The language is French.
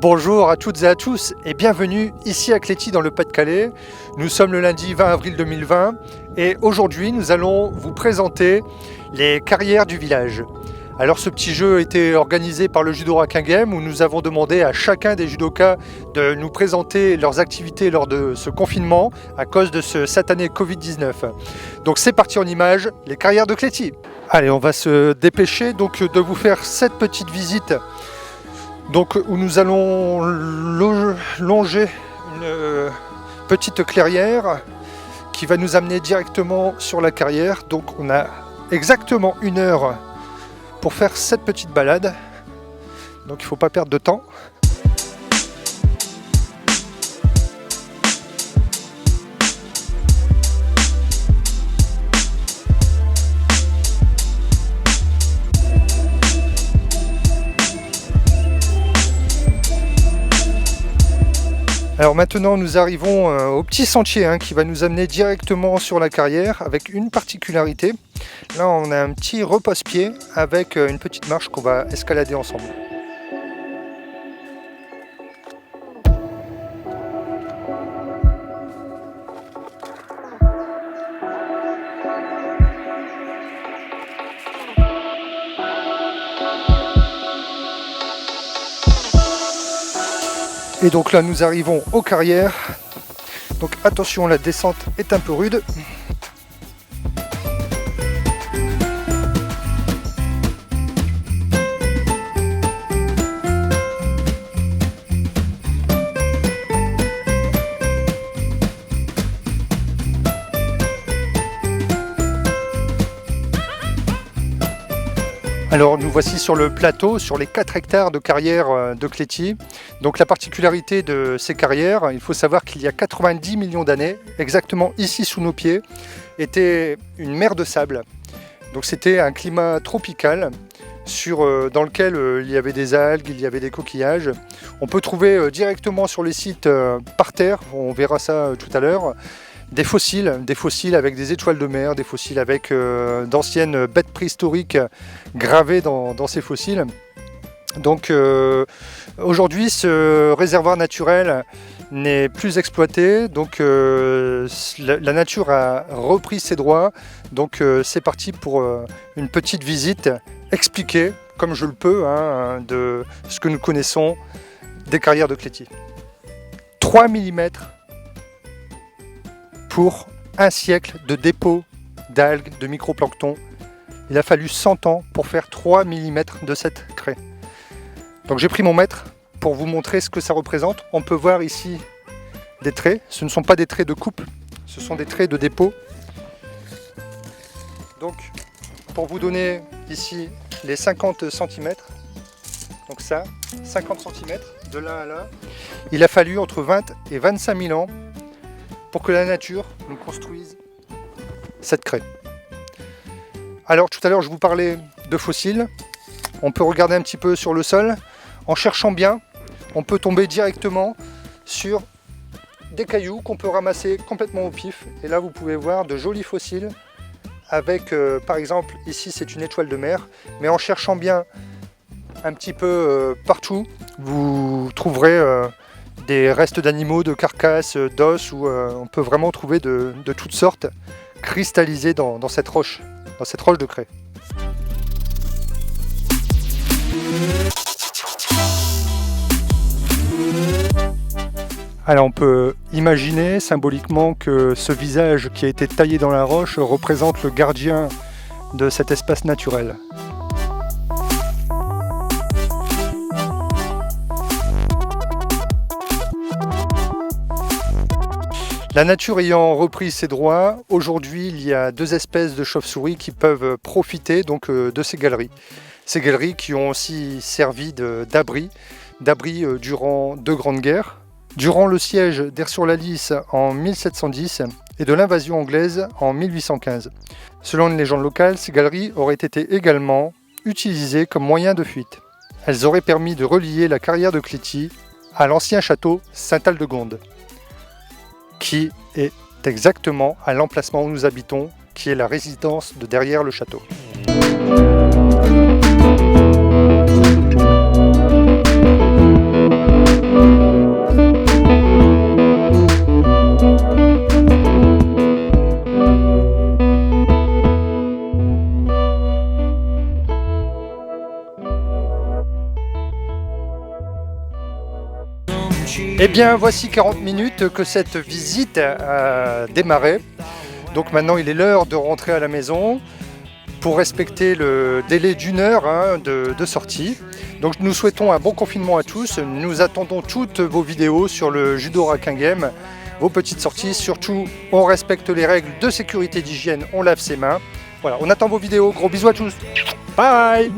Bonjour à toutes et à tous et bienvenue ici à Cléty dans le Pas-de-Calais. Nous sommes le lundi 20 avril 2020 et aujourd'hui nous allons vous présenter les carrières du village. Alors ce petit jeu a été organisé par le Judo Raquin Game où nous avons demandé à chacun des judokas de nous présenter leurs activités lors de ce confinement à cause de ce satané Covid-19. Donc c'est parti en images, les carrières de Cléty. Allez, on va se dépêcher donc de vous faire cette petite visite donc, où nous allons longer une petite clairière qui va nous amener directement sur la carrière. Donc on a exactement 1 heure pour faire cette petite balade. Donc il ne faut pas perdre de temps. Alors maintenant nous arrivons au petit sentier qui va nous amener directement sur la carrière avec une particularité. Là on a un petit repose-pied avec une petite marche qu'on va escalader ensemble. Et donc là nous arrivons aux carrières, donc attention la descente est un peu rude. Alors nous voici sur le plateau, sur les 4 hectares de carrières de Cléty. Donc la particularité de ces carrières, il faut savoir qu'il y a 90 millions d'années, exactement ici sous nos pieds, était une mer de sable. Donc c'était un climat tropical dans lequel il y avait des algues, il y avait des coquillages. On peut trouver directement sur les sites par terre, on verra ça tout à l'heure, des fossiles avec des étoiles de mer, des fossiles avec d'anciennes bêtes préhistoriques gravées dans ces fossiles. Donc aujourd'hui ce réservoir naturel n'est plus exploité, donc la nature a repris ses droits. Donc c'est parti pour une petite visite expliquée, comme je le peux, de ce que nous connaissons des carrières de Cléty. 3 mm pour 1 siècle de dépôt d'algues, de microplancton. Il a fallu 100 ans pour faire 3 mm de cette craie. Donc j'ai pris mon mètre pour vous montrer ce que ça représente. On peut voir ici des traits. Ce ne sont pas des traits de coupe, ce sont des traits de dépôt. Donc pour vous donner ici les 50 cm, donc ça, 50 cm de là à là, il a fallu entre 20 et 25 000 ans pour que la nature nous construise cette craie. Alors tout à l'heure je vous parlais de fossiles, on peut regarder un petit peu sur le sol, en cherchant bien, on peut tomber directement sur des cailloux qu'on peut ramasser complètement au pif, et là vous pouvez voir de jolis fossiles avec par exemple ici c'est une étoile de mer, mais en cherchant bien un petit peu partout, vous trouverez des restes d'animaux, de carcasses, d'os, où on peut vraiment trouver de toutes sortes cristallisées dans cette roche de craie. Alors on peut imaginer symboliquement que ce visage qui a été taillé dans la roche représente le gardien de cet espace naturel. La nature ayant repris ses droits, aujourd'hui il y a 2 espèces de chauves-souris qui peuvent profiter donc de ces galeries. Ces galeries qui ont aussi servi d'abri durant 2 grandes guerres, durant le siège d'Aire-sur-la-Lys en 1710 et de l'invasion anglaise en 1815. Selon une légende locale, ces galeries auraient été également utilisées comme moyen de fuite. Elles auraient permis de relier la carrière de Cléty à l'ancien château Saint-Aldegonde, qui est exactement à l'emplacement où nous habitons, qui est la résidence de derrière le château. Eh bien, voici 40 minutes que cette visite a démarré. Donc maintenant, il est l'heure de rentrer à la maison pour respecter le délai d'1 heure de sortie. Donc nous souhaitons un bon confinement à tous. Nous attendons toutes vos vidéos sur le Judo Raquin Game, vos petites sorties. Surtout, on respecte les règles de sécurité d'hygiène, on lave ses mains. Voilà, on attend vos vidéos. Gros bisous à tous. Bye!